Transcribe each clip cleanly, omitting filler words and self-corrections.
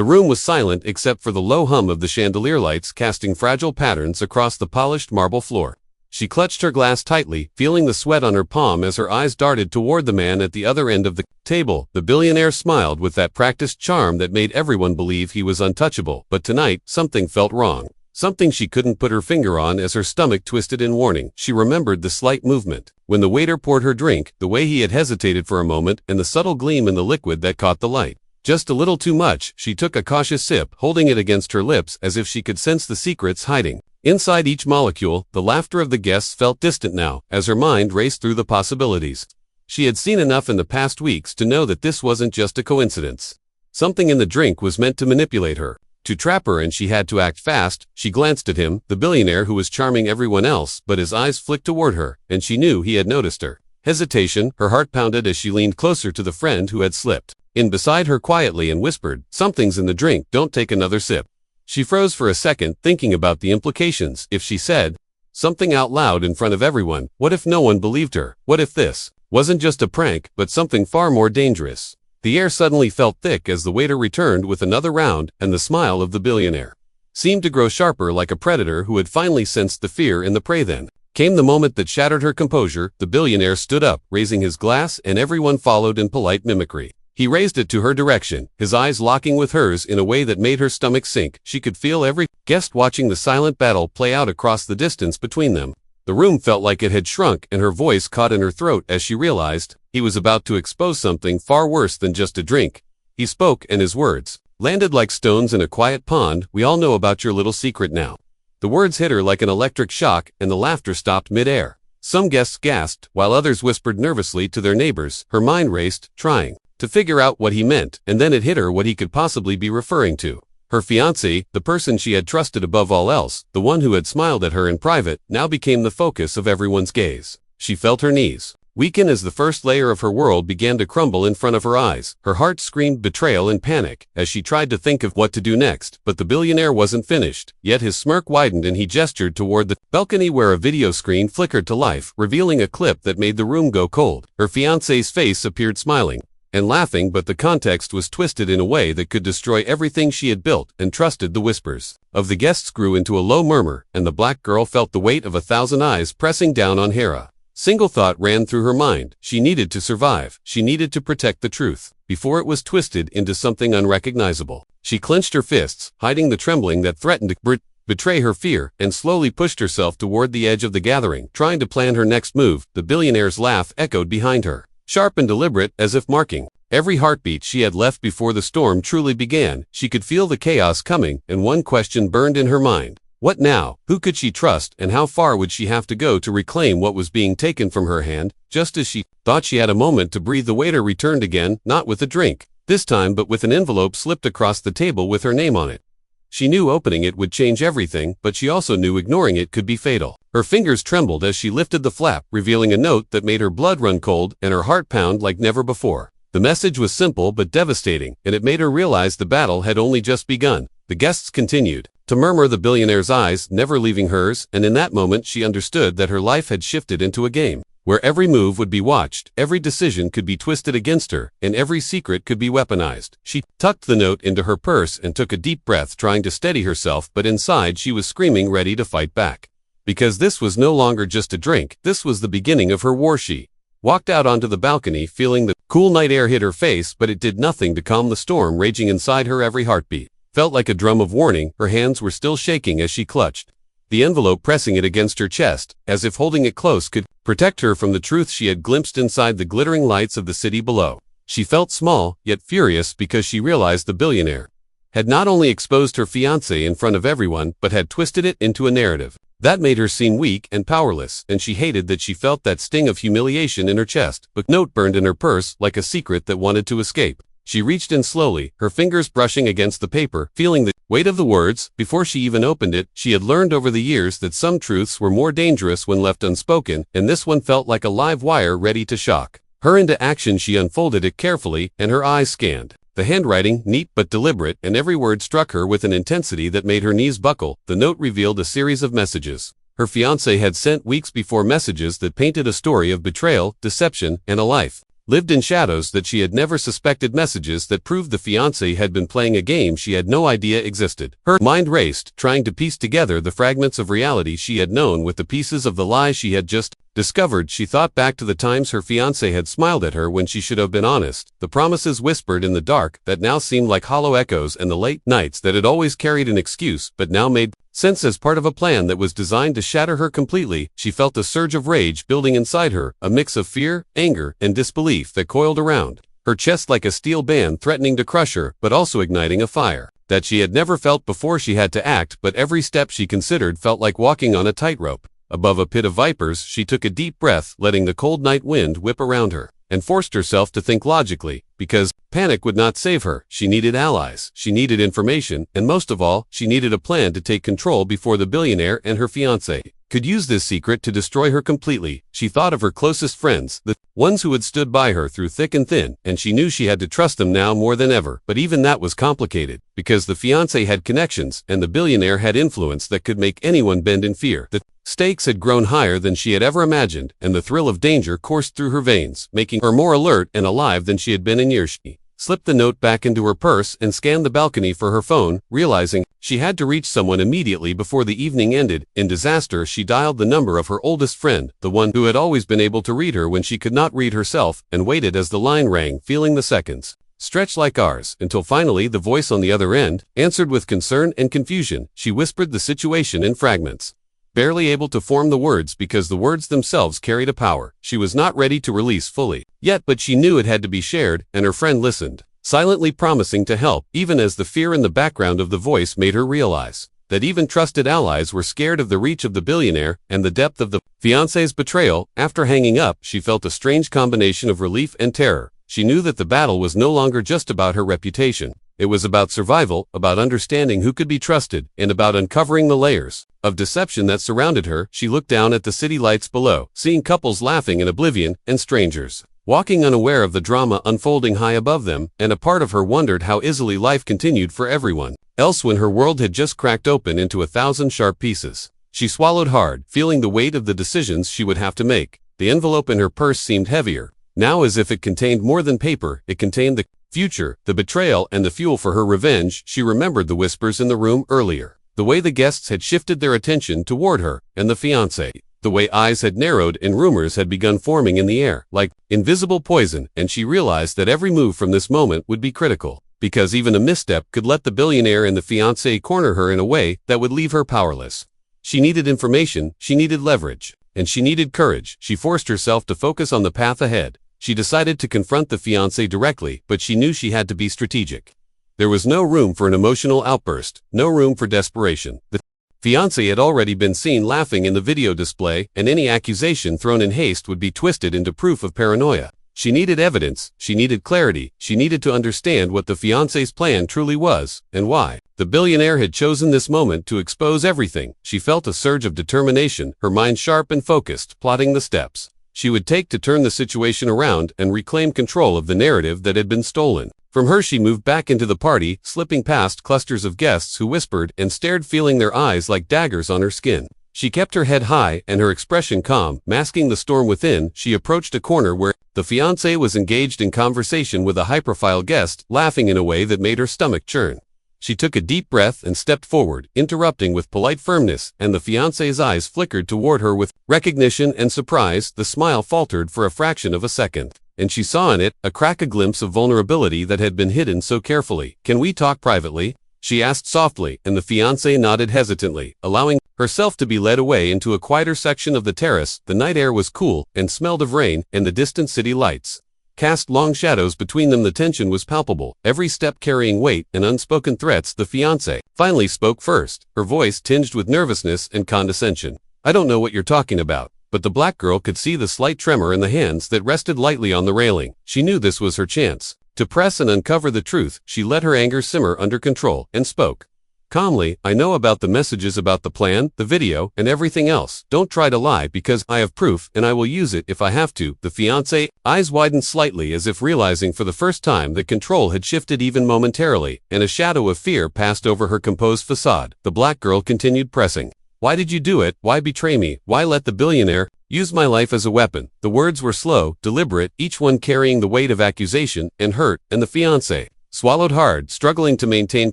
The room was silent except for the low hum of the chandelier lights casting fragile patterns across the polished marble floor. She clutched her glass tightly, feeling the sweat on her palm as her eyes darted toward the man at the other end of the table. The billionaire smiled with that practiced charm that made everyone believe he was untouchable, but tonight, something felt wrong. Something she couldn't put her finger on as her stomach twisted in warning. She remembered the slight movement when the waiter poured her drink, the way he had hesitated for a moment, and the subtle gleam in the liquid that caught the light. Just a little too much. She took a cautious sip, holding it against her lips as if she could sense the secrets hiding inside each molecule. The laughter of the guests felt distant now, as her mind raced through the possibilities. She had seen enough in the past weeks to know that this wasn't just a coincidence. Something in the drink was meant to manipulate her, to trap her, and she had to act fast. She glanced at him, the billionaire who was charming everyone else, but his eyes flicked toward her, and she knew he had noticed her. Hesitation, her heart pounded as she leaned closer to the friend who had slipped in beside her quietly and whispered, "Something's in the drink, don't take another sip." She froze for a second, thinking about the implications. If she said something out loud in front of everyone, what if no one believed her? What if this wasn't just a prank, but something far more dangerous? The air suddenly felt thick as the waiter returned with another round, and the smile of the billionaire seemed to grow sharper, like a predator who had finally sensed the fear in the prey. Then came the moment that shattered her composure. The billionaire stood up, raising his glass, and everyone followed in polite mimicry. He raised it to her direction, his eyes locking with hers in a way that made her stomach sink. She could feel every guest watching the silent battle play out across the distance between them. The room felt like it had shrunk, and her voice caught in her throat as she realized he was about to expose something far worse than just a drink. He spoke, and his words landed like stones in a quiet pond. "We all know about your little secret now." The words hit her like an electric shock, and the laughter stopped mid-air. Some guests gasped, while others whispered nervously to their neighbors. Her mind raced, trying to figure out what he meant, and then it hit her what he could possibly be referring to. Her fiancé, the person she had trusted above all else, the one who had smiled at her in private, now became the focus of everyone's gaze. She felt her knees weaken as the first layer of her world began to crumble in front of her eyes. Her heart screamed betrayal and panic as she tried to think of what to do next, but the billionaire wasn't finished. Yet his smirk widened and he gestured toward the balcony where a video screen flickered to life, revealing a clip that made the room go cold. Her fiancé's face appeared smiling and laughing, but the context was twisted in a way that could destroy everything she had built and trusted. The whispers of the guests grew into a low murmur, and the black girl felt the weight of 1,000 eyes pressing down on Hera. Single thought ran through her mind: she needed to survive. She needed to protect the truth before it was twisted into something unrecognizable. She clenched her fists, hiding the trembling that threatened to betray her fear, and slowly pushed herself toward the edge of the gathering, trying to plan her next move. The billionaire's laugh echoed behind her, sharp and deliberate, as if marking every heartbeat she had left before the storm truly began. She could feel the chaos coming, and one question burned in her mind. What now? Who could she trust, and how far would she have to go to reclaim what was being taken from her hand? Just as she thought she had a moment to breathe, the waiter returned again, not with a drink this time, but with an envelope slipped across the table with her name on it. She knew opening it would change everything, but she also knew ignoring it could be fatal. Her fingers trembled as she lifted the flap, revealing a note that made her blood run cold and her heart pound like never before. The message was simple but devastating, and it made her realize the battle had only just begun. The guests continued to murmur, the billionaire's eyes never leaving hers, and in that moment she understood that her life had shifted into a game where every move would be watched, every decision could be twisted against her, and every secret could be weaponized. She tucked the note into her purse and took a deep breath, trying to steady herself, but inside she was screaming, ready to fight back. Because this was no longer just a drink, this was the beginning of her war. She walked out onto the balcony, feeling the cool night air hit her face, but it did nothing to calm the storm raging inside her. Every heartbeat felt like a drum of warning. Her hands were still shaking as she clutched the envelope, pressing it against her chest, as if holding it close could protect her from the truth she had glimpsed inside the glittering lights of the city below. She felt small, yet furious, because she realized the billionaire had not only exposed her fiancé in front of everyone, but had twisted it into a narrative that made her seem weak and powerless, and she hated that she felt that sting of humiliation in her chest. The note burned in her purse like a secret that wanted to escape. She reached in slowly, her fingers brushing against the paper, feeling the weight of the words. Before she even opened it, she had learned over the years that some truths were more dangerous when left unspoken, and this one felt like a live wire ready to shock her into action. She unfolded it carefully, and her eyes scanned the handwriting, neat but deliberate, and every word struck her with an intensity that made her knees buckle. The note revealed a series of messages her fiancé had sent weeks before, messages that painted a story of betrayal, deception, and a life lived in shadows that she had never suspected, messages that proved the fiancé had been playing a game she had no idea existed. Her mind raced, trying to piece together the fragments of reality she had known with the pieces of the lie she had just discovered. She thought back to the times her fiancé had smiled at her when she should have been honest, the promises whispered in the dark that now seemed like hollow echoes, and the late nights that had always carried an excuse but now made sense as part of a plan that was designed to shatter her completely. She felt a surge of rage building inside her, a mix of fear, anger, and disbelief that coiled around her chest like a steel band, threatening to crush her, but also igniting a fire that she had never felt before. She had to act, but every step she considered felt like walking on a tightrope. Above a pit of vipers, she took a deep breath, letting the cold night wind whip around her, and forced herself to think logically, because panic would not save her. She needed allies, she needed information, and most of all, she needed a plan to take control before the billionaire and her fiancé could use this secret to destroy her completely. She thought of her closest friends, the ones who had stood by her through thick and thin, and she knew she had to trust them now more than ever. But even that was complicated, because the fiancé had connections, and the billionaire had influence that could make anyone bend in fear. The stakes had grown higher than she had ever imagined, and the thrill of danger coursed through her veins, making her more alert and alive than she had been in years. She slipped the note back into her purse and scanned the balcony for her phone, realizing she had to reach someone immediately before the evening ended. In disaster, she dialed the number of her oldest friend, the one who had always been able to read her when she could not read herself, and waited as the line rang, feeling the seconds stretch like hours, until finally the voice on the other end answered with concern and confusion. She whispered the situation in fragments, barely able to form the words because the words themselves carried a power she was not ready to release fully yet, but she knew it had to be shared, and her friend listened, silently promising to help, even as the fear in the background of the voice made her realize that even trusted allies were scared of the reach of the billionaire and the depth of the fiancé's betrayal. After hanging up, she felt a strange combination of relief and terror. She knew that the battle was no longer just about her reputation. It was about survival, about understanding who could be trusted, and about uncovering the layers of deception that surrounded her. She looked down at the city lights below, seeing couples laughing in oblivion, and strangers walking unaware of the drama unfolding high above them, and a part of her wondered how easily life continued for everyone else when her world had just cracked open into 1,000 sharp pieces. She swallowed hard, feeling the weight of the decisions she would have to make. The envelope in her purse seemed heavier now, as if it contained more than paper. It contained the future, the betrayal, and the fuel for her revenge. She remembered the whispers in the room earlier, the way the guests had shifted their attention toward her and the fiancé, the way eyes had narrowed and rumors had begun forming in the air, like invisible poison, and she realized that every move from this moment would be critical, because even a misstep could let the billionaire and the fiancé corner her in a way that would leave her powerless. She needed information, she needed leverage, and she needed courage. She forced herself to focus on the path ahead. She decided to confront the fiancé directly, but she knew she had to be strategic. There was no room for an emotional outburst, no room for desperation. The fiancé had already been seen laughing in the video display, and any accusation thrown in haste would be twisted into proof of paranoia. She needed evidence, she needed clarity, she needed to understand what the fiancé's plan truly was, and why the billionaire had chosen this moment to expose everything. She felt a surge of determination, her mind sharp and focused, plotting the steps she would take to turn the situation around and reclaim control of the narrative that had been stolen from her. She moved back into the party, slipping past clusters of guests who whispered and stared, feeling their eyes like daggers on her skin. She kept her head high and her expression calm, masking the storm within. She approached a corner where the fiancé was engaged in conversation with a high-profile guest, laughing in a way that made her stomach churn. She took a deep breath and stepped forward, interrupting with polite firmness, and the fiancé's eyes flickered toward her with recognition and surprise. The smile faltered for a fraction of a second, and she saw in it a glimpse of vulnerability that had been hidden so carefully. "Can we talk privately?" she asked softly, and the fiancé nodded hesitantly, allowing herself to be led away into a quieter section of the terrace. The night air was cool and smelled of rain, and the distant city lights cast long shadows between them. The tension was palpable, every step carrying weight and unspoken threats. The fiancé finally spoke first, her voice tinged with nervousness and condescension. "I don't know what you're talking about." But the black girl could see the slight tremor in the hands that rested lightly on the railing. She knew this was her chance to press and uncover the truth. She let her anger simmer under control and spoke calmly. "I know about the messages, about the plan, the video, and everything else. Don't try to lie, because I have proof and I will use it if I have to." The fiancé eyes widened slightly, as if realizing for the first time that control had shifted even momentarily, and a shadow of fear passed over her composed facade. The black girl continued pressing. "Why did you do it? Why betray me? Why let the billionaire Use my life as a weapon. The words were slow, deliberate, each one carrying the weight of accusation and hurt, and the fiancé swallowed hard, struggling to maintain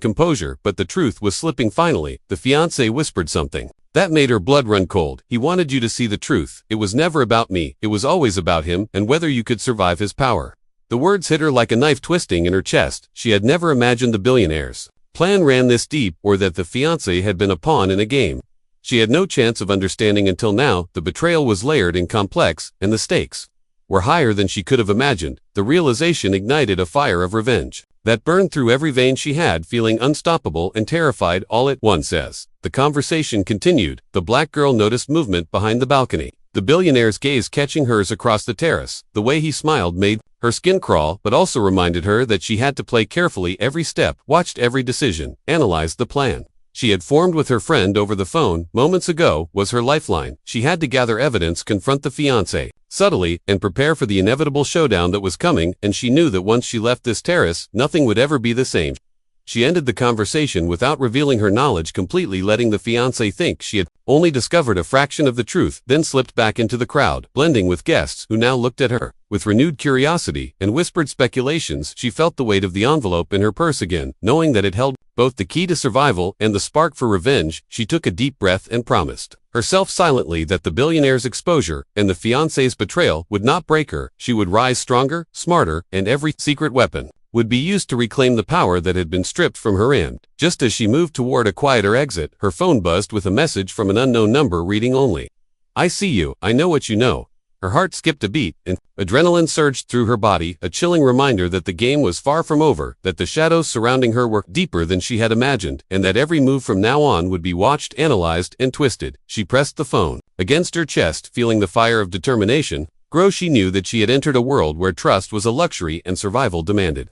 composure, but the truth was slipping finally. The fiancé whispered something that made her blood run cold. He wanted you to see the truth. It was never about me. It was always about him and whether you could survive his power. The words hit her like a knife twisting in her chest. She had never imagined the billionaire's plan ran this deep, or that the fiancé had been a pawn in a game. She had no chance of understanding until now. The betrayal was layered and complex, and the stakes were higher than she could have imagined. The realization ignited a fire of revenge that burned through every vein she had, feeling unstoppable and terrified all at once. As the conversation continued, the black girl noticed movement behind the balcony. The billionaire's gaze catching hers across the terrace. The way he smiled made her skin crawl, but also reminded her that she had to play carefully every step, watched every decision, analyzed the plan she had formed with her friend over the phone moments ago was her lifeline. She had to gather evidence, confront the fiancé subtly, and prepare for the inevitable showdown that was coming, and she knew that once she left this terrace, nothing would ever be the same. She ended the conversation without revealing her knowledge completely, letting the fiancé think she had only discovered a fraction of the truth, then slipped back into the crowd, blending with guests who now looked at her with renewed curiosity and whispered speculations. She felt the weight of the envelope in her purse again, knowing that it held both the key to survival and the spark for revenge. She took a deep breath and promised herself silently that the billionaire's exposure and the fiancé's betrayal would not break her. She would rise stronger, smarter, and every secret weapon would be used to reclaim the power that had been stripped from her end. Just as she moved toward a quieter exit, her phone buzzed with a message from an unknown number reading only, "I see you, I know what you know." Her heart skipped a beat, and adrenaline surged through her body, a chilling reminder that the game was far from over, that the shadows surrounding her were deeper than she had imagined, and that every move from now on would be watched, analyzed, and twisted. She pressed the phone against her chest, feeling the fire of determination grow. She knew that she had entered a world where trust was a luxury and survival demanded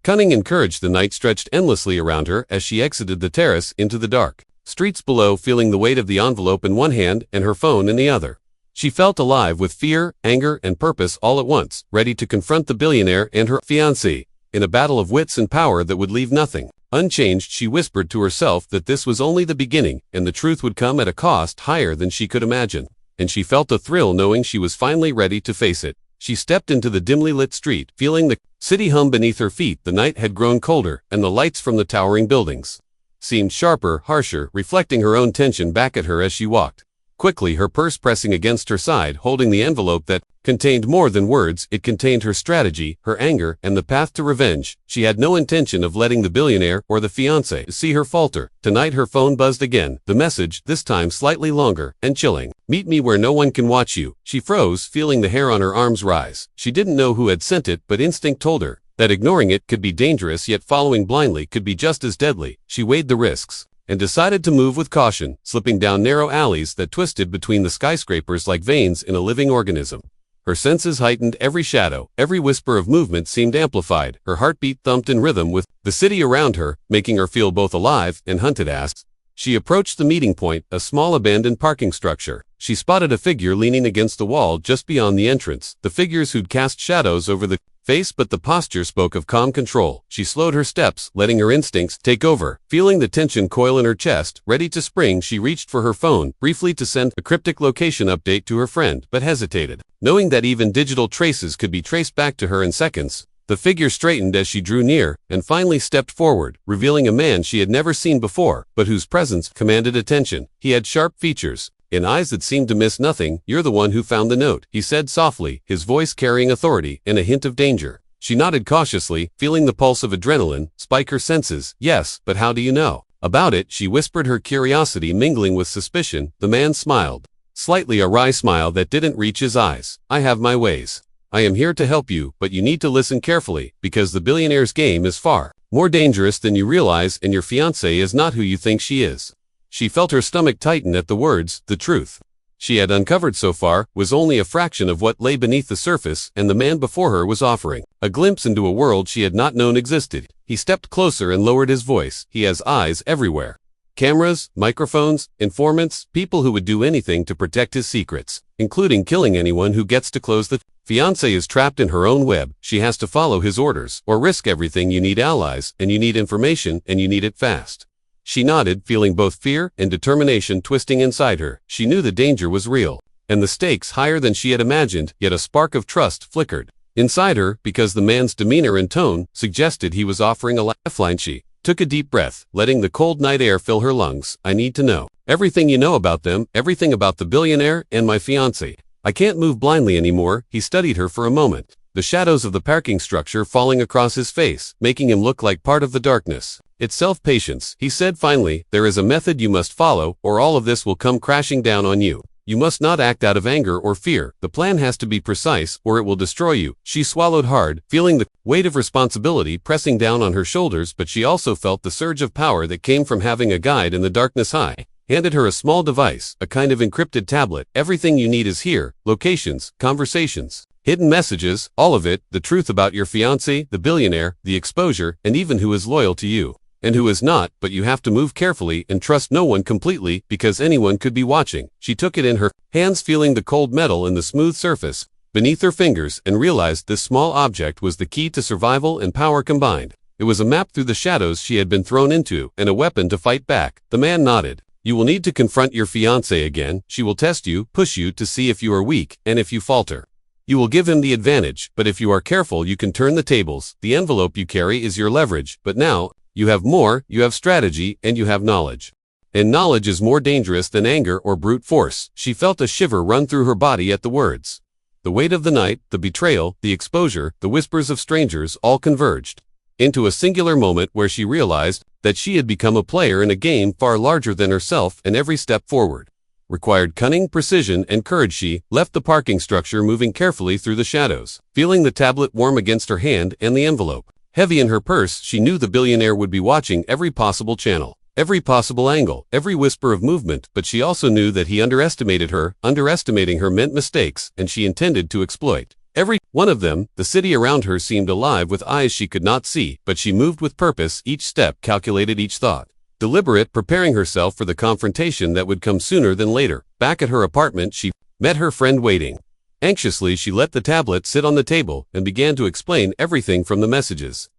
cunning and courage. The night stretched endlessly around her as she exited the terrace into the dark streets below, feeling the weight of the envelope in one hand and her phone in the other. She felt alive with fear, anger, and purpose all at once, ready to confront the billionaire and her fiancé in a battle of wits and power that would leave nothing unchanged. She whispered to herself that this was only the beginning, and the truth would come at a cost higher than she could imagine. And she felt a thrill knowing she was finally ready to face it. She stepped into the dimly lit street, feeling the city hum beneath her feet. The night had grown colder, and the lights from the towering buildings seemed sharper, harsher, reflecting her own tension back at her as she walked quickly, her purse pressing against her side, holding the envelope that contained more than words. It contained her strategy, her anger, and the path to revenge. She had no intention of letting the billionaire or the fiancé see her falter. Tonight her phone buzzed again, the message, this time slightly longer and chilling. "Meet me where no one can watch you." She froze, feeling the hair on her arms rise. She didn't know who had sent it, but instinct told her that ignoring it could be dangerous, yet following blindly could be just as deadly. She weighed the risks and decided to move with caution, slipping down narrow alleys that twisted between the skyscrapers like veins in a living organism. Her senses heightened, every shadow, every whisper of movement seemed amplified. Her heartbeat thumped in rhythm with the city around her, making her feel both alive and hunted. As she approached the meeting point, a small abandoned parking structure, she spotted a figure leaning against the wall just beyond the entrance. The figures who'd cast shadows over the face, but the posture spoke of calm control. She slowed her steps, letting her instincts take over. Feeling the tension coil in her chest, ready to spring, she reached for her phone, briefly to send a cryptic location update to her friend, but hesitated. Knowing that even digital traces could be traced back to her in seconds, the figure straightened as she drew near, and finally stepped forward, revealing a man she had never seen before, but whose presence commanded attention. He had sharp features and eyes that seemed to miss nothing. "You're the one who found the note," he said softly, his voice carrying authority and a hint of danger. She nodded cautiously, feeling the pulse of adrenaline spike her senses. "Yes, but how do you know about it?" she whispered, her curiosity mingling with suspicion. The man smiled, slightly a wry smile that didn't reach his eyes. "I have my ways. I am here to help you, but you need to listen carefully, because the billionaire's game is far more dangerous than you realize, and your fiancée is not who you think she is." She felt her stomach tighten at the words. The truth she had uncovered so far was only a fraction of what lay beneath the surface, and the man before her was offering a glimpse into a world she had not known existed. He stepped closer and lowered his voice. "He has eyes everywhere. Cameras, microphones, informants, people who would do anything to protect his secrets, including killing anyone who gets to close the fiancée is trapped in her own web. She has to follow his orders or risk everything. You need allies, and you need information, and you need it fast." She nodded, feeling both fear and determination twisting inside her. She knew the danger was real, and the stakes higher than she had imagined, yet a spark of trust flickered inside her because the man's demeanor and tone suggested he was offering a lifeline. She took a deep breath, letting the cold night air fill her lungs. I need to know everything you know about them, everything about the billionaire and my fiancé. I can't move blindly anymore. He studied her for a moment, the shadows of the parking structure falling across his face, making him look like part of the darkness. It's self-patience, he said finally. There is a method you must follow, or all of this will come crashing down on you. You must not act out of anger or fear. The plan has to be precise, or it will destroy you. She swallowed hard, feeling the weight of responsibility pressing down on her shoulders, but she also felt the surge of power that came from having a guide in the darkness. I handed her a small device, a kind of encrypted tablet. Everything you need is here: locations, conversations, hidden messages, all of it, the truth about your fiancé, the billionaire, the exposure, and even who is loyal to you and who is not, but you have to move carefully and trust no one completely because anyone could be watching. She took it in her hands, feeling the cold metal and the smooth surface beneath her fingers, and realized this small object was the key to survival and power combined. It was a map through the shadows she had been thrown into, and a weapon to fight back. The man nodded. You will need to confront your fiancé again. She will test you, push you to see if you are weak, and if you falter, you will give him the advantage. But if you are careful, you can turn the tables. The envelope you carry is your leverage, but now you have more, you have strategy, and you have knowledge. And knowledge is more dangerous than anger or brute force. She felt a shiver run through her body at the words. The weight of the night, the betrayal, the exposure, the whispers of strangers all converged into a singular moment where she realized that she had become a player in a game far larger than herself, and every step forward required cunning, precision, and courage. She left the parking structure, moving carefully through the shadows, feeling the tablet warm against her hand and the envelope heavy in her purse. She knew the billionaire would be watching every possible channel, every possible angle, every whisper of movement, but she also knew that he underestimated her. Underestimating her meant mistakes, and she intended to exploit every one of them. The city around her seemed alive with eyes she could not see, but she moved with purpose, each step calculated, each thought deliberate, preparing herself for the confrontation that would come sooner than later. Back at her apartment, she met her friend waiting. Anxiously, she let the tablet sit on the table and began to explain everything from the messages,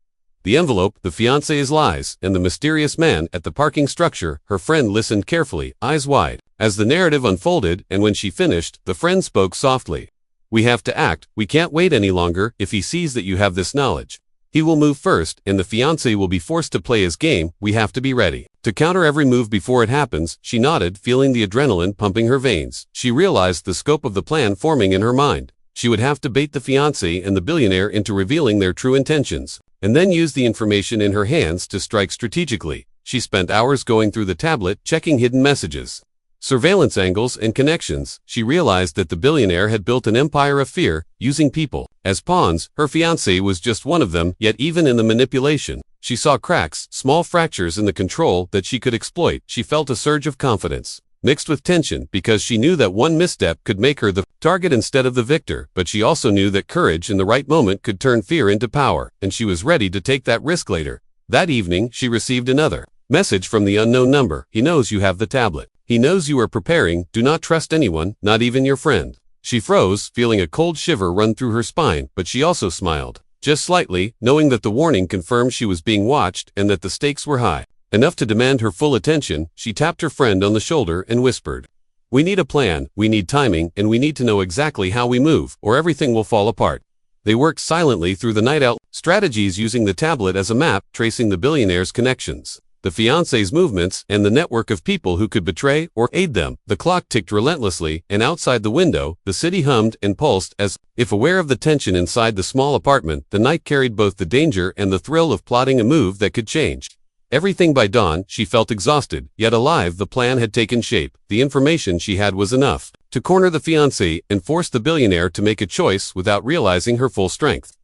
the envelope, the fiancé's lies, and the mysterious man at the parking structure. Her friend listened carefully, eyes wide, as the narrative unfolded, and when she finished, the friend spoke softly. We have to act. We can't wait any longer. If he sees that you have this knowledge, he will move first, and the fiancé will be forced to play his game. We have to be ready to counter every move before it happens. She nodded, feeling the adrenaline pumping her veins. She realized the scope of the plan forming in her mind. She would have to bait the fiancé and the billionaire into revealing their true intentions, and then use the information in her hands to strike strategically. She spent hours going through the tablet, checking hidden messages, surveillance angles, and connections. She realized that the billionaire had built an empire of fear, using people as pawns. Her fiancé was just one of them, yet even in the manipulation, she saw cracks, small fractures in the control that she could exploit. She felt a surge of confidence, mixed with tension, because she knew that one misstep could make her the target instead of the victor, but she also knew that courage in the right moment could turn fear into power, and she was ready to take that risk later. That evening, she received another message from the unknown number. He knows you have the tablet. He knows you are preparing. Do not trust anyone, not even your friend. She froze, feeling a cold shiver run through her spine, but she also smiled, just slightly, knowing that the warning confirmed she was being watched and that the stakes were high enough to demand her full attention. She tapped her friend on the shoulder and whispered, we need a plan, we need timing, and we need to know exactly how we move, or everything will fall apart. They worked silently through the night out, strategies using the tablet as a map, tracing the billionaire's connections, the fiancé's movements, and the network of people who could betray or aid them. The clock ticked relentlessly, and outside the window, the city hummed and pulsed as if aware of the tension inside the small apartment. The night carried both the danger and the thrill of plotting a move that could change everything. By dawn, she felt exhausted, yet alive. The plan had taken shape. The information she had was enough to corner the fiancé and force the billionaire to make a choice without realizing her full strength.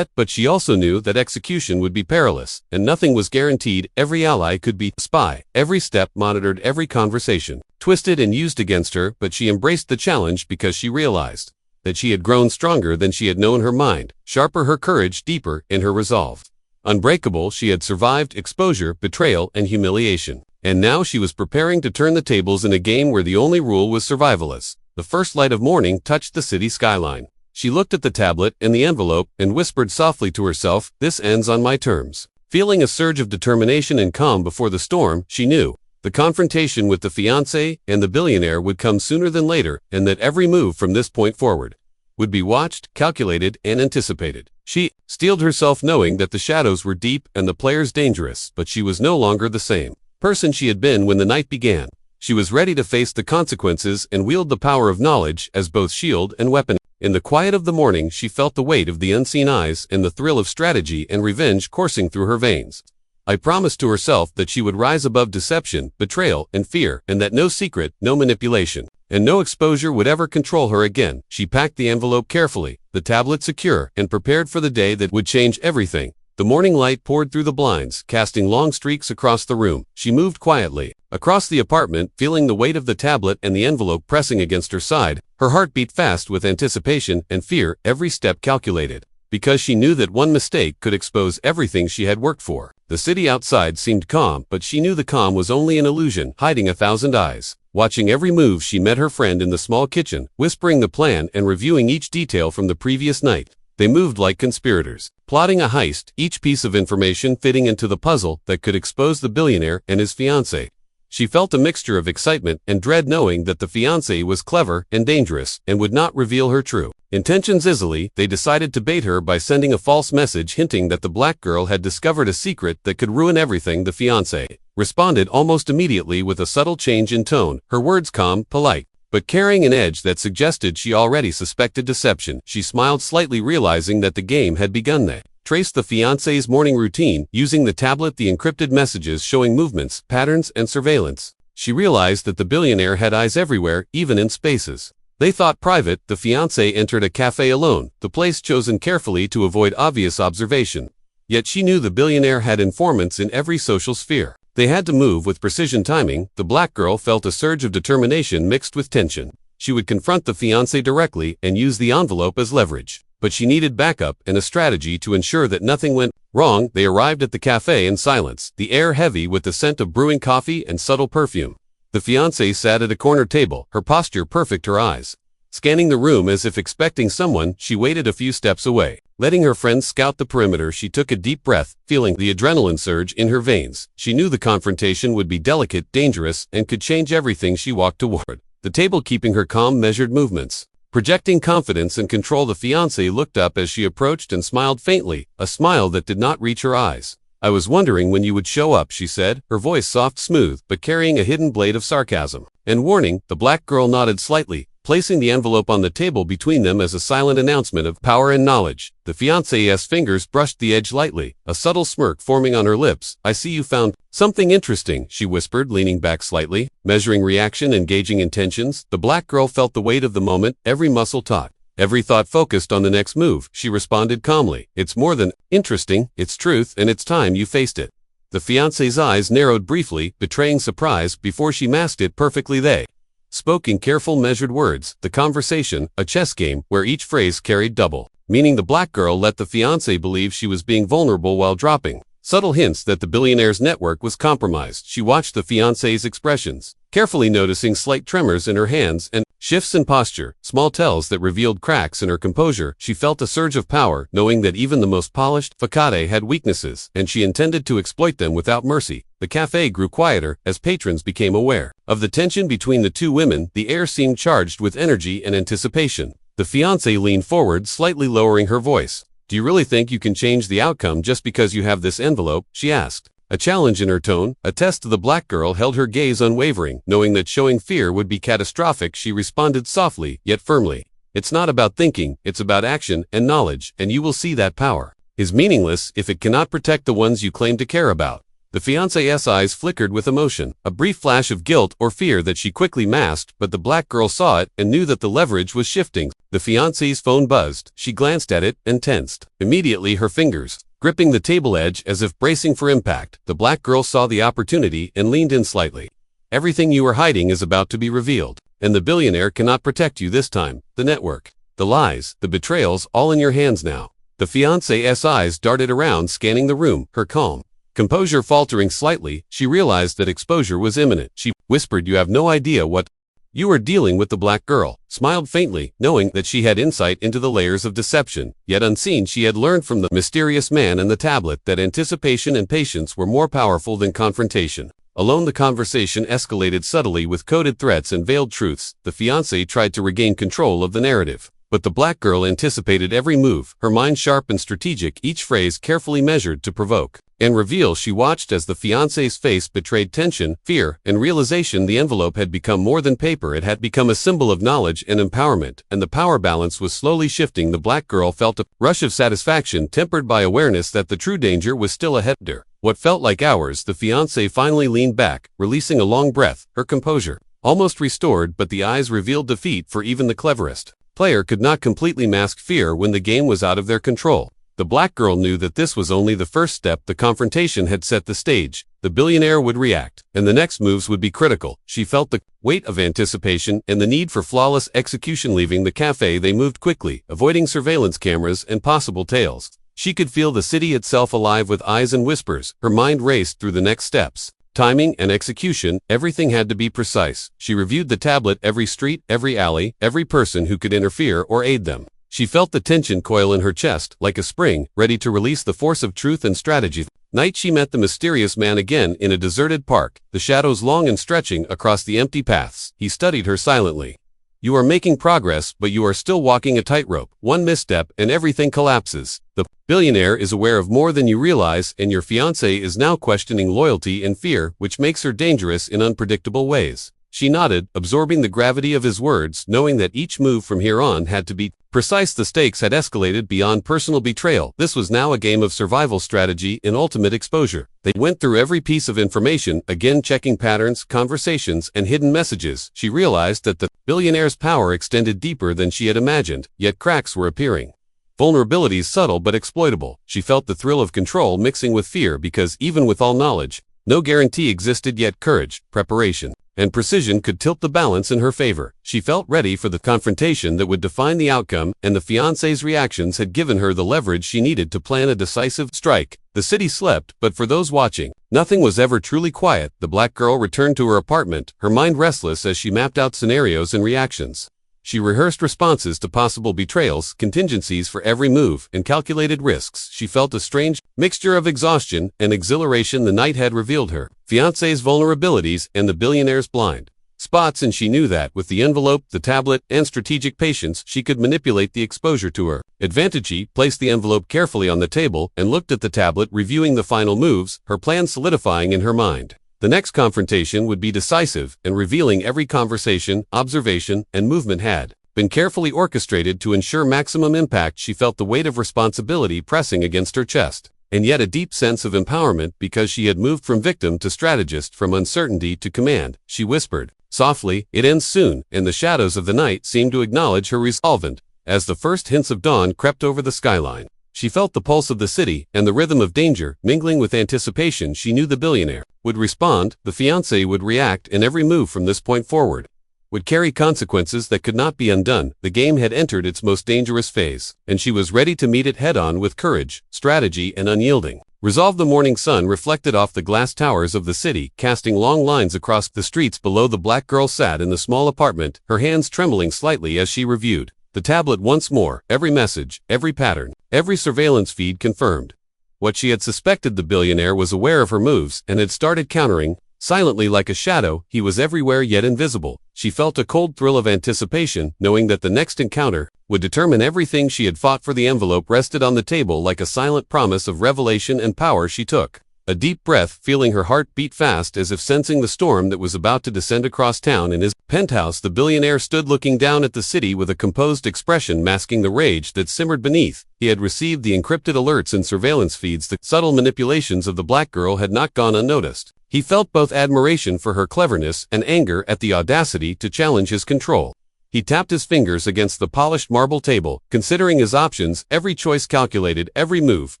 But she also knew that execution would be perilous, and nothing was guaranteed. Every ally could be a spy. Every step monitored, every conversation twisted and used against her, but she embraced the challenge because she realized that she had grown stronger than she had known. Her mind sharper, her courage deeper, and her resolve unbreakable. She had survived exposure, betrayal, and humiliation, and now she was preparing to turn the tables in a game where the only rule was survival. As the first light of morning touched the city skyline, she looked at the tablet and the envelope and whispered softly to herself, this ends on my terms. Feeling a surge of determination and calm before the storm, she knew The confrontation with the fiancé and the billionaire would come sooner than later, and that every move from this point forward would be watched, calculated, and anticipated. She steeled herself knowing that the shadows were deep and the players dangerous, but she was no longer the same person she had been when the night began. She was ready to face the consequences and wield the power of knowledge as both shield and weapon. In the quiet of the morning, she felt the weight of the unseen eyes and the thrill of strategy and revenge coursing through her veins. I promised to herself that she would rise above deception, betrayal, and fear, and that no secret, no manipulation, and no exposure would ever control her again. She packed the envelope carefully, the tablet secure, and prepared for the day that would change everything. The morning light poured through the blinds, casting long streaks across the room. She moved quietly across the apartment, feeling the weight of the tablet and the envelope pressing against her side. Her heart beat fast with anticipation and fear, every step calculated, because she knew that one mistake could expose everything she had worked for. The city outside seemed calm, but she knew the calm was only an illusion, hiding 1,000 eyes. Watching every move, she met her friend in the small kitchen, whispering the plan and reviewing each detail from the previous night. They moved like conspirators, plotting a heist, each piece of information fitting into the puzzle that could expose the billionaire and his fiancée. She felt a mixture of excitement and dread, knowing that the fiancé was clever and dangerous and would not reveal her true intentions easily. They decided to bait her by sending a false message hinting that the black girl had discovered a secret that could ruin everything. The fiancé responded almost immediately with a subtle change in tone, her words calm, polite, but carrying an edge that suggested she already suspected deception. She smiled slightly, realizing that the game had begun. They traced the fiancé's morning routine, using the tablet, the encrypted messages showing movements, patterns, and surveillance. She realized that the billionaire had eyes everywhere, even in spaces they thought private. The fiancé entered a cafe alone, the place chosen carefully to avoid obvious observation. Yet she knew the billionaire had informants in every social sphere. They had to move with precision timing. The black girl felt a surge of determination mixed with tension. She would confront the fiancé directly and use the envelope as leverage. But she needed backup and a strategy to ensure that nothing went wrong. They arrived at the cafe in silence, the air heavy with the scent of brewing coffee and subtle perfume. The fiancé sat at a corner table, her posture perfect, her eyes scanning the room as if expecting someone. She waited a few steps away, letting her friends scout the perimeter. She took a deep breath, feeling the adrenaline surge in her veins. She knew the confrontation would be delicate, dangerous, and could change everything. She walked toward the table, keeping her calm, measured movements, projecting confidence and control. The fiancé looked up as she approached and smiled faintly, a smile that did not reach her eyes. "I was wondering when you would show up," she said, her voice soft, smooth, but carrying a hidden blade of sarcasm and warning. The black girl nodded slightly, placing the envelope on the table between them as a silent announcement of power and knowledge. The fiancé's fingers brushed the edge lightly, a subtle smirk forming on her lips. "I see you found something interesting," she whispered, leaning back slightly, measuring reaction and gauging intentions. The black girl felt the weight of the moment, every muscle taut, every thought focused on the next move. She responded calmly, "It's more than interesting, it's truth, and it's time you faced it." The fiancé's eyes narrowed briefly, betraying surprise before she masked it perfectly. They spoke in careful, measured words, the conversation, a chess game where each phrase carried double meaning. The black girl let the fiancé believe she was being vulnerable while dropping subtle hints that the billionaire's network was compromised. She watched the fiancé's expressions, carefully noticing slight tremors in her hands and shifts in posture, small tells that revealed cracks in her composure. She felt a surge of power, knowing that even the most polished facade had weaknesses, and she intended to exploit them without mercy. The cafe grew quieter as patrons became aware of the tension between the two women. The air seemed charged with energy and anticipation. The fiancé leaned forward, slightly lowering her voice. "Do you really think you can change the outcome just because you have this envelope?" she asked, a challenge in her tone, a test. The black girl held her gaze unwavering, knowing that showing fear would be catastrophic. She responded softly, yet firmly, "It's not about thinking, it's about action and knowledge, and you will see that power is meaningless if it cannot protect the ones you claim to care about." The fiancé's eyes flickered with emotion, a brief flash of guilt or fear that she quickly masked, but the black girl saw it and knew that the leverage was shifting. The fiancé's phone buzzed. She glanced at it and tensed, immediately her fingers gripping the table edge as if bracing for impact. The black girl saw the opportunity and leaned in slightly. "Everything you are hiding is about to be revealed, and the billionaire cannot protect you this time. The network, the lies, the betrayals, all in your hands now." The fiancé's eyes darted around, scanning the room, her calm composure faltering slightly. She realized that exposure was imminent. She whispered, "You have no idea what you are dealing with." The black girl smiled faintly, knowing that she had insight into the layers of deception, yet unseen. She had learned from the mysterious man and the tablet that anticipation and patience were more powerful than confrontation Alone, the conversation escalated subtly with coded threats and veiled truths. The fiancé tried to regain control of the narrative. But the black girl anticipated every move, her mind sharp and strategic, each phrase carefully measured to provoke and reveal. She watched as the fiancé's face betrayed tension, fear, and realization. The envelope had become more than paper. It had become a symbol of knowledge and empowerment, and the power balance was slowly shifting. The black girl felt a rush of satisfaction tempered by awareness that the true danger was still ahead of her. What felt like hours, the fiancé finally leaned back, releasing a long breath, her composure almost restored, but the eyes revealed defeat for even the cleverest player could not completely mask fear when the game was out of their control. The black girl knew that this was only the first step. The confrontation had set the stage. The billionaire would react, and the next moves would be critical. She felt the weight of anticipation and the need for flawless execution. Leaving the cafe, they moved quickly, avoiding surveillance cameras and possible tails. She could feel the city itself alive with eyes and whispers. Her mind raced through the next steps. Timing and execution, everything had to be precise. She reviewed the tablet, every street, every alley, every person who could interfere or aid them. She felt the tension coil in her chest, like a spring, ready to release the force of truth and strategy. Night, she met the mysterious man again in a deserted park, the shadows long and stretching across the empty paths. He studied her silently. You are making progress, but you are still walking a tightrope. One misstep and everything collapses. The billionaire is aware of more than you realize, and your fiancé is now questioning loyalty and fear, which makes her dangerous in unpredictable ways. She nodded, absorbing the gravity of his words, knowing that each move from here on had to be precise. The stakes had escalated beyond personal betrayal. This was now a game of survival strategy in ultimate exposure. They went through every piece of information, again checking patterns, conversations, and hidden messages. She realized that the billionaire's power extended deeper than she had imagined, yet cracks were appearing. Vulnerabilities subtle but exploitable. She felt the thrill of control mixing with fear because even with all knowledge, no guarantee existed. Yet courage, preparation, and precision could tilt the balance in her favor. She felt ready for the confrontation that would define the outcome, and the fiancé's reactions had given her the leverage she needed to plan a decisive strike. The city slept, but for those watching, nothing was ever truly quiet. The black girl returned to her apartment, her mind restless as she mapped out scenarios and reactions. She rehearsed responses to possible betrayals, contingencies for every move, and calculated risks. She felt a strange mixture of exhaustion and exhilaration. The night had revealed her fiancé's vulnerabilities and the billionaire's blind spots, and she knew that with the envelope, the tablet, and strategic patience, she could manipulate the exposure to her advantage. She placed the envelope carefully on the table and looked at the tablet, reviewing the final moves, her plan solidifying in her mind. The next confrontation would be decisive, and revealing every conversation, observation, and movement had been carefully orchestrated to ensure maximum impact. She felt the weight of responsibility pressing against her chest, and yet a deep sense of empowerment because she had moved from victim to strategist, from uncertainty to command. She whispered softly, "It ends soon," and the shadows of the night seemed to acknowledge her resolve. As the first hints of dawn crept over the skyline, she felt the pulse of the city and the rhythm of danger mingling with anticipation. She knew the billionaire would respond, the fiancé would react, and every move from this point forward would carry consequences that could not be undone. The game had entered its most dangerous phase, and she was ready to meet it head-on with courage, strategy, and unyielding resolve. The morning sun reflected off the glass towers of the city, casting long lines across the streets below. The black girl sat in the small apartment, her hands trembling slightly as she reviewed the tablet once more, every message, every pattern, every surveillance feed confirmed what she had suspected. The billionaire was aware of her moves and had started countering. Silently like a shadow, he was everywhere yet invisible. She felt a cold thrill of anticipation, knowing that the next encounter would determine everything. She had fought for. The envelope rested on the table like a silent promise of revelation and power. She took a deep breath, feeling her heart beat fast as if sensing the storm that was about to descend across town. In his penthouse, the billionaire stood looking down at the city with a composed expression masking the rage that simmered beneath. He had received the encrypted alerts and surveillance feeds. The subtle manipulations of the black girl had not gone unnoticed. He felt both admiration for her cleverness and anger at the audacity to challenge his control. He tapped his fingers against the polished marble table, considering his options, every choice calculated, every move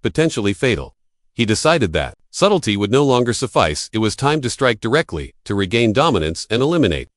potentially fatal. He decided that subtlety would no longer suffice. It was time to strike directly, to regain dominance and eliminate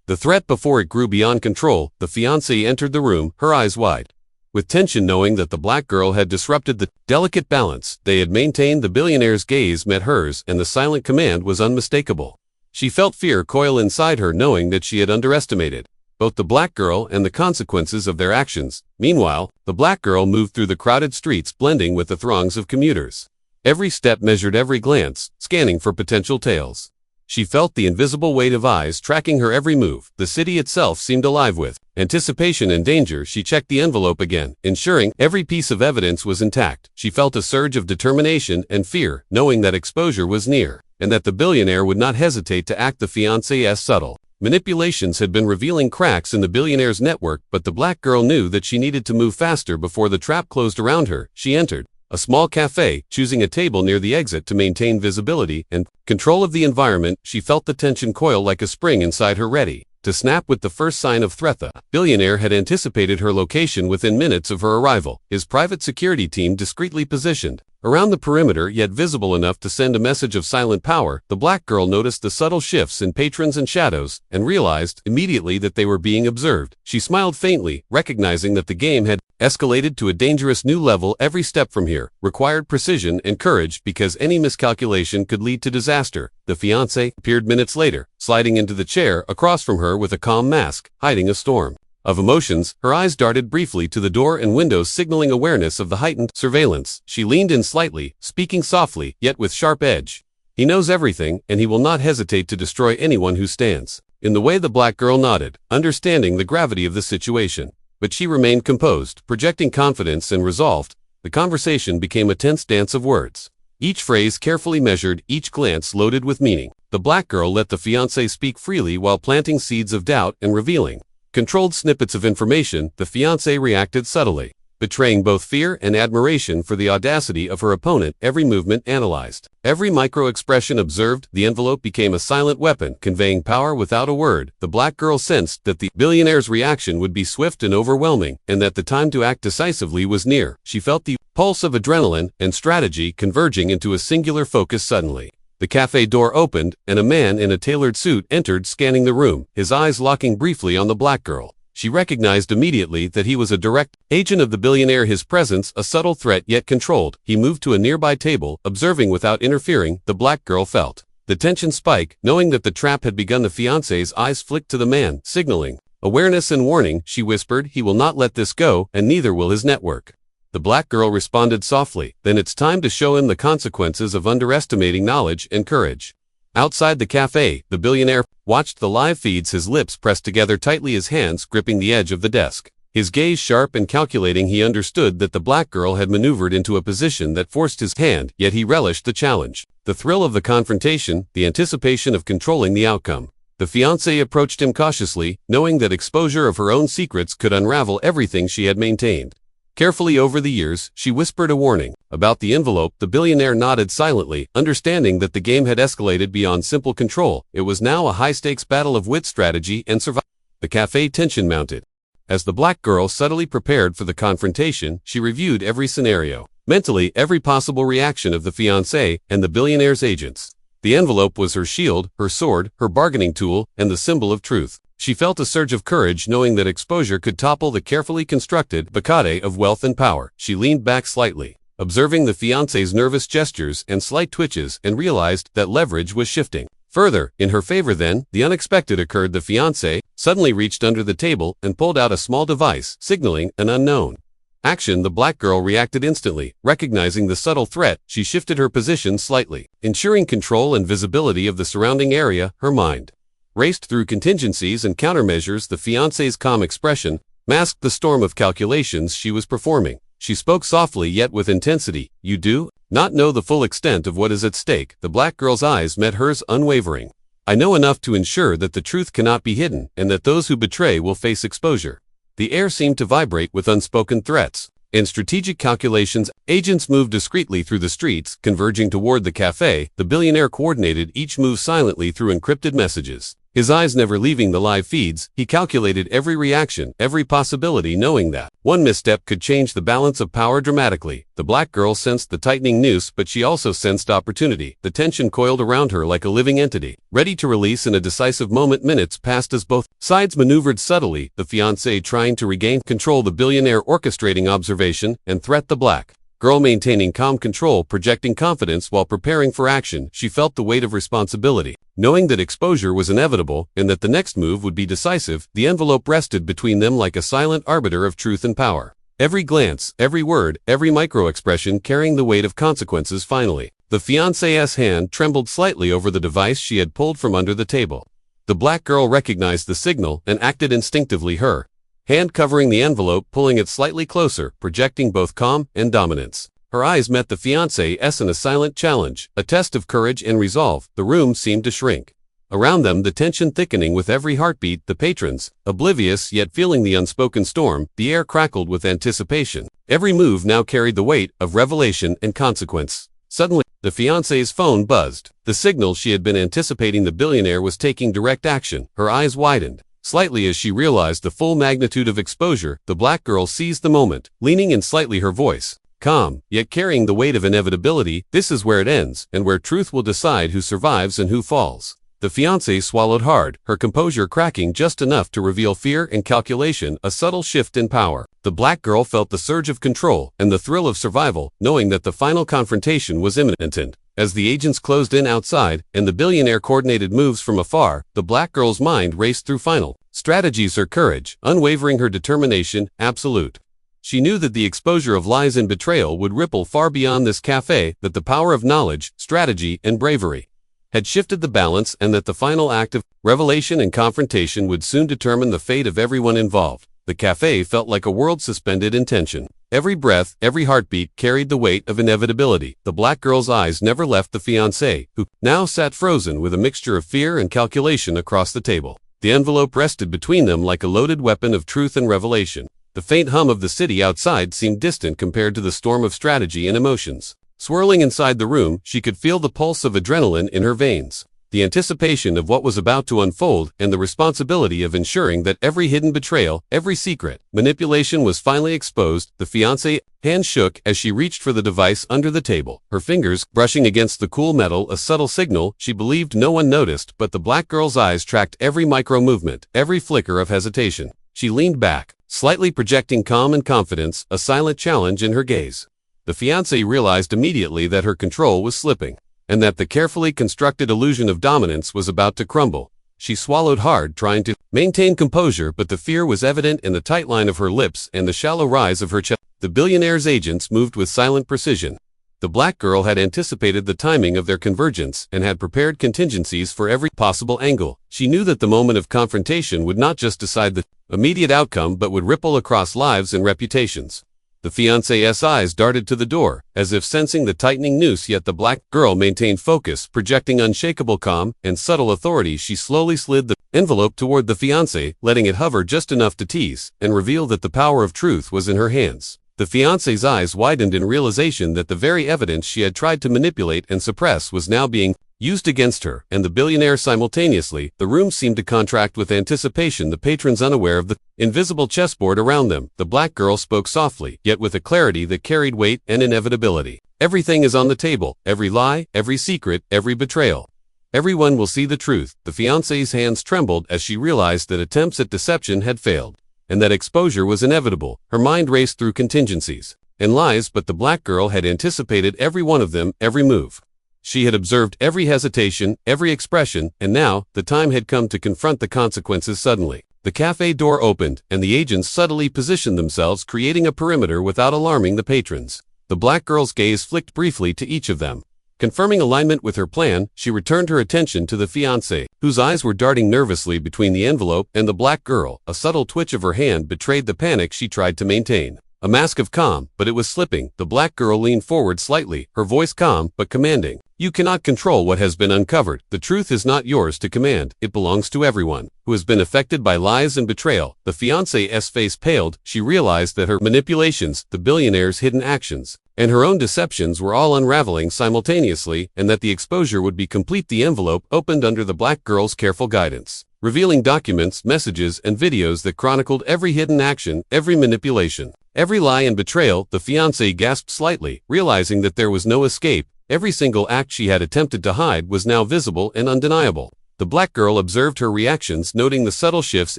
the threat before it grew beyond control. The fiancée entered the room, her eyes wide with tension, knowing that the black girl had disrupted the delicate balance they had maintained. The billionaire's gaze met hers, and the silent command was unmistakable. She felt fear coil inside her, knowing that she had underestimated both the black girl and the consequences of their actions. Meanwhile, the black girl moved through the crowded streets, blending with the throngs of commuters. Every step measured, every glance scanning for potential tails. She felt the invisible weight of eyes tracking her every move. The city itself seemed alive with anticipation and danger. She checked the envelope again, ensuring every piece of evidence was intact. She felt a surge of determination and fear, knowing that exposure was near, and that the billionaire would not hesitate to act. The fiancé's subtle manipulations had been revealing cracks in the billionaire's network, but the black girl knew that she needed to move faster before the trap closed around her. She entered a small cafe, choosing a table near the exit to maintain visibility and control of the environment. She felt the tension coil like a spring inside her, ready to snap with the first sign of threat. The billionaire had anticipated her location within minutes of her arrival, his private security team discreetly positioned around the perimeter yet visible enough to send a message of silent power. The black girl noticed the subtle shifts in patrons and shadows, and realized immediately that they were being observed. She smiled faintly, recognizing that the game had escalated to a dangerous new level. Every step from here required precision and courage, because any miscalculation could lead to disaster. The fiancé appeared minutes later, sliding into the chair across from her with a calm mask, hiding a storm of emotions. Her eyes darted briefly to the door and windows, signaling awareness of the heightened surveillance. She leaned in slightly, speaking softly, yet with sharp edge. "He knows everything, and he will not hesitate to destroy anyone who stands in the way." The black girl nodded, understanding the gravity of the situation, but she remained composed, projecting confidence and resolve. The conversation became a tense dance of words, each phrase carefully measured, each glance loaded with meaning. The black girl let the fiancé speak freely while planting seeds of doubt and revealing controlled snippets of information. The fiancé reacted subtly, betraying both fear and admiration for the audacity of her opponent. Every movement analyzed, every micro-expression observed. The envelope became a silent weapon, conveying power without a word. The black girl sensed that the billionaire's reaction would be swift and overwhelming, and that the time to act decisively was near. She felt the pulse of adrenaline and strategy converging into a singular focus. Suddenly, the cafe door opened, and a man in a tailored suit entered, scanning the room, his eyes locking briefly on the black girl. She recognized immediately that he was a direct agent of the billionaire, his presence a subtle threat yet controlled. He moved to a nearby table, observing without interfering. The black girl felt the tension spike, knowing that the trap had begun. The fiancé's eyes flicked to the man, signaling awareness and warning. She whispered, "He will not let this go, and neither will his network." The black girl responded softly, "Then it's time to show him the consequences of underestimating knowledge and courage." Outside the cafe, the billionaire watched the live feeds, his lips pressed together tightly, his hands gripping the edge of the desk. His gaze sharp and calculating, he understood that the black girl had maneuvered into a position that forced his hand, yet he relished the challenge, the thrill of the confrontation, the anticipation of controlling the outcome. The fiancé approached him cautiously, knowing that exposure of her own secrets could unravel everything she had maintained carefully over the years. She whispered a warning about the envelope. The billionaire nodded silently, understanding that the game had escalated beyond simple control. It was now a high-stakes battle of wit, strategy, and survival. The cafe tension mounted. As the black girl subtly prepared for the confrontation, she reviewed every scenario, mentally, every possible reaction of the fiancé and the billionaire's agents. The envelope was her shield, her sword, her bargaining tool, and the symbol of truth. She felt a surge of courage, knowing that exposure could topple the carefully constructed facade of wealth and power. She leaned back slightly, observing the fiancé's nervous gestures and slight twitches, and realized that leverage was shifting further in her favor. Then, the unexpected occurred. The fiancé suddenly reached under the table and pulled out a small device, signaling an unknown action. The black girl reacted instantly, recognizing the subtle threat. She shifted her position slightly, ensuring control and visibility of the surrounding area. Her mind raced through contingencies and countermeasures. The fiancé's calm expression masked the storm of calculations she was performing. She spoke softly yet with intensity, "You do not know the full extent of what is at stake." The black girl's eyes met hers, unwavering. "I know enough to ensure that the truth cannot be hidden, and that those who betray will face exposure." The air seemed to vibrate with unspoken threats. In strategic calculations, agents moved discreetly through the streets, converging toward the cafe. The billionaire coordinated each move silently through encrypted messages, his eyes never leaving the live feeds. He calculated every reaction, every possibility, knowing that one misstep could change the balance of power dramatically. The black girl sensed the tightening noose, but she also sensed opportunity. The tension coiled around her like a living entity, ready to release in a decisive moment. Minutes passed as both sides maneuvered subtly, the fiancé trying to regain control, the billionaire orchestrating observation and threat, the black girl maintaining calm control, projecting confidence while preparing for action. She felt the weight of responsibility, knowing that exposure was inevitable and that the next move would be decisive. The envelope rested between them like a silent arbiter of truth and power, every glance, every word, every micro-expression carrying the weight of consequences. Finally, The fiancée's hand trembled slightly over the device she had pulled from under the table. The black girl recognized the signal and acted instinctively, her hand covering the envelope, pulling it slightly closer, projecting both calm and dominance. Her eyes met the fiancé's in a silent challenge, a test of courage and resolve. The room seemed to shrink. Around them, the tension thickening with every heartbeat. The patrons, oblivious yet feeling the unspoken storm, the air crackled with anticipation. Every move now carried the weight of revelation and consequence. Suddenly, the fiancé's phone buzzed. The signal she had been anticipating. The billionaire was taking direct action. Her eyes widened slightly as she realized the full magnitude of exposure. The black girl seized the moment, leaning in slightly, her voice calm, yet carrying the weight of inevitability. This is where it ends, and where truth will decide who survives and who falls. The fiancée swallowed hard, her composure cracking just enough to reveal fear and calculation, a subtle shift in power. The black girl felt the surge of control and the thrill of survival, knowing that the final confrontation was imminent. As the agents closed in outside and the billionaire coordinated moves from afar, the black girl's mind raced through final strategies, her courage, unwavering, her determination, absolute. She knew that the exposure of lies and betrayal would ripple far beyond this cafe, that the power of knowledge, strategy, and bravery had shifted the balance, and that the final act of revelation and confrontation would soon determine the fate of everyone involved. The cafe felt like a world suspended in tension. Every breath, every heartbeat carried the weight of inevitability. The black girl's eyes never left the fiancé, who now sat frozen with a mixture of fear and calculation across the table. The envelope rested between them like a loaded weapon of truth and revelation. The faint hum of the city outside seemed distant compared to the storm of strategy and emotions swirling inside the room. She could feel the pulse of adrenaline in her veins, the anticipation of what was about to unfold, and the responsibility of ensuring that every hidden betrayal, every secret manipulation was finally exposed. The fiancé's hand shook as she reached for the device under the table, her fingers brushing against the cool metal, a subtle signal she believed no one noticed, but the black girl's eyes tracked every micro-movement, every flicker of hesitation. She leaned back, slightly projecting calm and confidence, a silent challenge in her gaze. The fiancé realized immediately that her control was slipping, and that the carefully constructed illusion of dominance was about to crumble. She swallowed hard, trying to maintain composure, but the fear was evident in the tight line of her lips and the shallow rise of her chest. The billionaire's agents moved with silent precision. The black girl had anticipated the timing of their convergence and had prepared contingencies for every possible angle. She knew that the moment of confrontation would not just decide the immediate outcome but would ripple across lives and reputations. The fiancé's eyes darted to the door, as if sensing the tightening noose, yet the black girl maintained focus, projecting unshakable calm and subtle authority. She slowly slid the envelope toward the fiancé, letting it hover just enough to tease and reveal that the power of truth was in her hands. The fiancé's eyes widened in realization that the very evidence she had tried to manipulate and suppress was now being used against her and the billionaire simultaneously. The room seemed to contract with anticipation, the patrons unaware of the invisible chessboard around them. The black girl spoke softly, yet with a clarity that carried weight and inevitability. Everything is on the table, every lie, every secret, every betrayal. Everyone will see the truth. The fiancé's hands trembled as she realized that attempts at deception had failed, and that exposure was inevitable. Her mind raced through contingencies and lies, but the black girl had anticipated every one of them, every move. She had observed every hesitation, every expression, and now, the time had come to confront the consequences. Suddenly, the cafe door opened, and the agents subtly positioned themselves, creating a perimeter without alarming the patrons. The black girl's gaze flicked briefly to each of them. Confirming alignment with her plan, she returned her attention to the fiancé, whose eyes were darting nervously between the envelope and the black girl. A subtle twitch of her hand betrayed the panic she tried to maintain. A mask of calm, but it was slipping. The black girl leaned forward slightly, her voice calm but commanding. You cannot control what has been uncovered. The truth is not yours to command. It belongs to everyone who has been affected by lies and betrayal. The fiancé's face paled. She realized that her manipulations, the billionaire's hidden actions, and her own deceptions were all unraveling simultaneously, and that the exposure would be complete. The envelope opened under the black girl's careful guidance, revealing documents, messages, and videos that chronicled every hidden action, every manipulation, every lie and betrayal. The fiancé gasped slightly, realizing that there was no escape. Every single act she had attempted to hide was now visible and undeniable. The black girl observed her reactions, noting the subtle shifts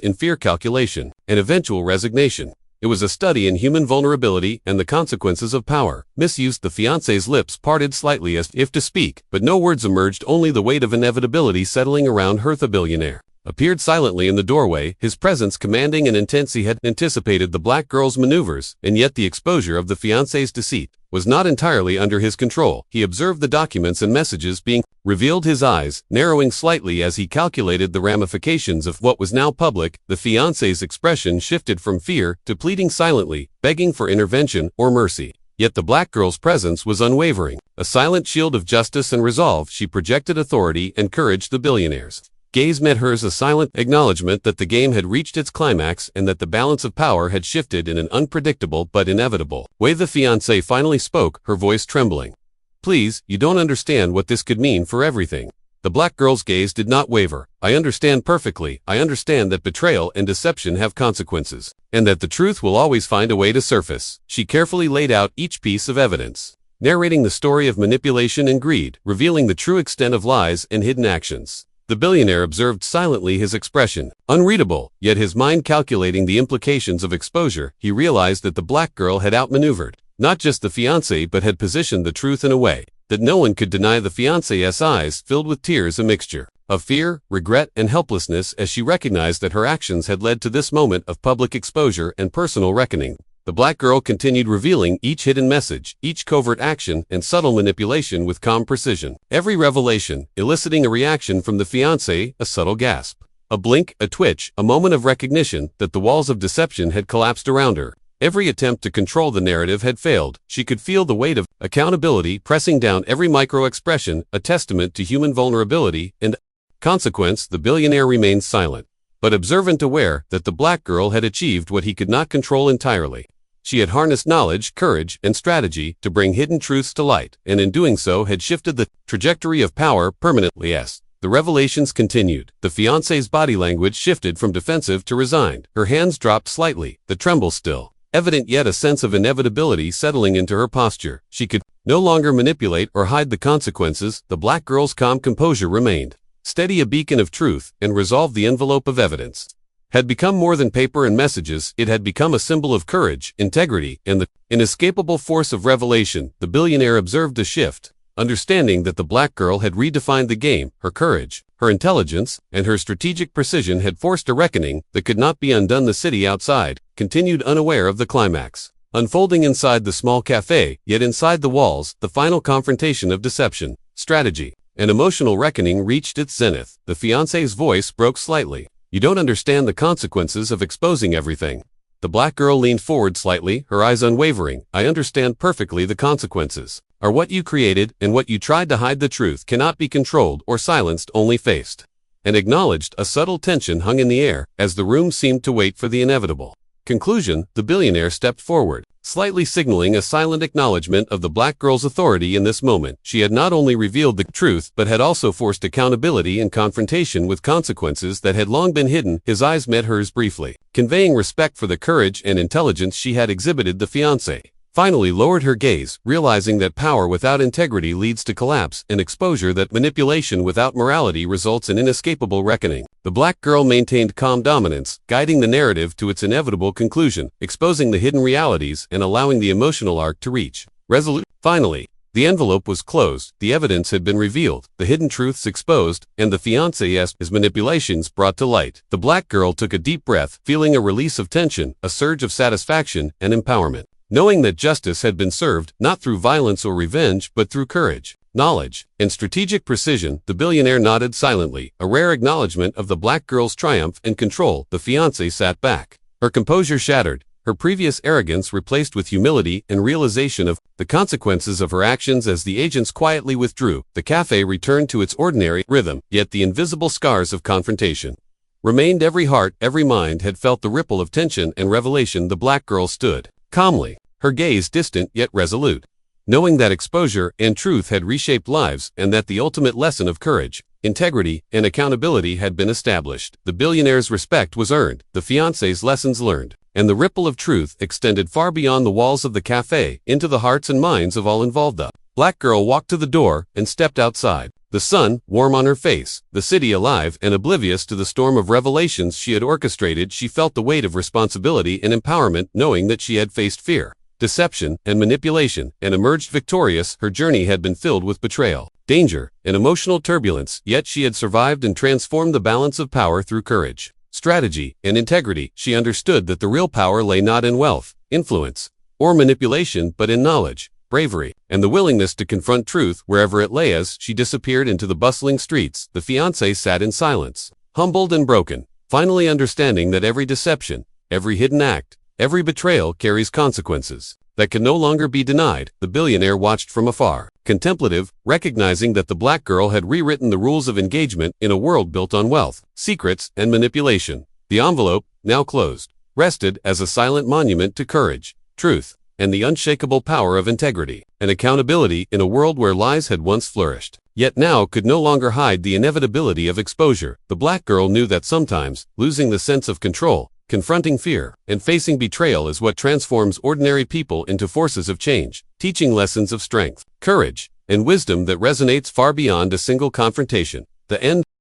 in fear, calculation, and eventual resignation. It was a study in human vulnerability and the consequences of power. Misused. The fiancé's lips parted slightly as if to speak, but no words emerged, only the weight of inevitability settling around her. The billionaire appeared silently in the doorway, his presence commanding and intense. He had anticipated the black girl's maneuvers, and yet the exposure of the fiancé's deceit was not entirely under his control. He observed the documents and messages being revealed, his eyes narrowing slightly as he calculated the ramifications of what was now public. The fiancé's expression shifted from fear to pleading silently, begging for intervention or mercy. Yet the black girl's presence was unwavering, a silent shield of justice and resolve. She projected authority and courage. The billionaire's gaze met hers, a silent acknowledgement that the game had reached its climax and that the balance of power had shifted in an unpredictable but inevitable way. The fiancée finally spoke, her voice trembling. "Please, you don't understand what this could mean for everything." The black girl's gaze did not waver. "I understand perfectly. I understand that betrayal and deception have consequences, and that the truth will always find a way to surface." She carefully laid out each piece of evidence, narrating the story of manipulation and greed, revealing the true extent of lies and hidden actions. The billionaire observed silently, his expression unreadable, yet his mind calculating the implications of exposure. He realized that the black girl had outmaneuvered not just the fiancé but had positioned the truth in a way that no one could deny. The fiancé's eyes filled with tears, a mixture of fear, regret, and helplessness as she recognized that her actions had led to this moment of public exposure and personal reckoning. The black girl continued, revealing each hidden message, each covert action, and subtle manipulation with calm precision. Every revelation eliciting a reaction from the fiancé, a subtle gasp, a blink, a twitch, a moment of recognition that the walls of deception had collapsed around her. Every attempt to control the narrative had failed. She could feel the weight of accountability pressing down every micro-expression, a testament to human vulnerability and consequence. The billionaire remained silent, but observant, aware that the black girl had achieved what he could not control entirely. She had harnessed knowledge, courage, and strategy to bring hidden truths to light, and in doing so had shifted the trajectory of power permanently. As the revelations continued, the fiancé's body language shifted from defensive to resigned. Her hands dropped slightly, the tremble still evident, yet a sense of inevitability settling into her posture. She could no longer manipulate or hide the consequences. The black girl's calm composure remained steady, a beacon of truth and resolve. The envelope of evidence had become more than paper and messages. It had become a symbol of courage, integrity, and the inescapable force of revelation. The billionaire observed a shift, understanding that the black girl had redefined the game. Her courage, her intelligence, and her strategic precision had forced a reckoning that could not be undone. The city outside continued, unaware of the climax unfolding inside the small cafe, yet inside the walls, the final confrontation of deception, strategy, and emotional reckoning reached its zenith. The fiancé's voice broke slightly. "You don't understand the consequences of exposing everything." The black girl leaned forward slightly, her eyes unwavering. "I understand perfectly. The consequences are what you created, and what you tried to hide. The truth cannot be controlled or silenced, only faced and acknowledged." A subtle tension hung in the air as the room seemed to wait for the inevitable conclusion. The billionaire stepped forward, slightly signaling a silent acknowledgement of the black girl's authority in this moment. She had not only revealed the truth but had also forced accountability and confrontation with consequences that had long been hidden. His eyes met hers briefly, conveying respect for the courage and intelligence she had exhibited. The fiancé finally lowered her gaze, realizing that power without integrity leads to collapse, and exposure that manipulation without morality results in inescapable reckoning. The black girl maintained calm dominance, guiding the narrative to its inevitable conclusion, exposing the hidden realities and allowing the emotional arc to reach resolute. Finally, the envelope was closed, the evidence had been revealed, the hidden truths exposed, and the fiancé's manipulations brought to light. The black girl took a deep breath, feeling a release of tension, a surge of satisfaction and empowerment, knowing that justice had been served, not through violence or revenge, but through courage, knowledge, and strategic precision. The billionaire nodded silently, a rare acknowledgement of the black girl's triumph and control. The fiancée sat back, her composure shattered, her previous arrogance replaced with humility and realization of the consequences of her actions. As the agents quietly withdrew, the cafe returned to its ordinary rhythm, yet the invisible scars of confrontation remained. Every heart, every mind had felt the ripple of tension and revelation. The black girl stood calmly, her gaze distant yet resolute, knowing that exposure and truth had reshaped lives and that the ultimate lesson of courage, integrity, and accountability had been established. The billionaire's respect was earned, the fiancé's lessons learned, and the ripple of truth extended far beyond the walls of the cafe into the hearts and minds of all involved. The black girl walked to the door and stepped outside, the sun warm on her face, the city alive and oblivious to the storm of revelations she had orchestrated. She felt the weight of responsibility and empowerment, knowing that she had faced fear, deception, and manipulation, and emerged victorious. Her journey had been filled with betrayal, danger, and emotional turbulence, yet she had survived and transformed the balance of power through courage, strategy, and integrity. She understood that the real power lay not in wealth, influence, or manipulation, but in knowledge, bravery, and the willingness to confront truth wherever it lay. As she disappeared into the bustling streets, the fiancé sat in silence, humbled and broken, finally understanding that every deception, every hidden act, every betrayal carries consequences that can no longer be denied. The billionaire watched from afar, contemplative, recognizing that the black girl had rewritten the rules of engagement in a world built on wealth, secrets, and manipulation. The envelope, now closed, rested as a silent monument to courage, truth, and the unshakable power of integrity and accountability in a world where lies had once flourished, yet now could no longer hide the inevitability of exposure. The black girl knew that sometimes, losing the sense of control, confronting fear, and facing betrayal is what transforms ordinary people into forces of change, teaching lessons of strength, courage, and wisdom that resonates far beyond a single confrontation. The end.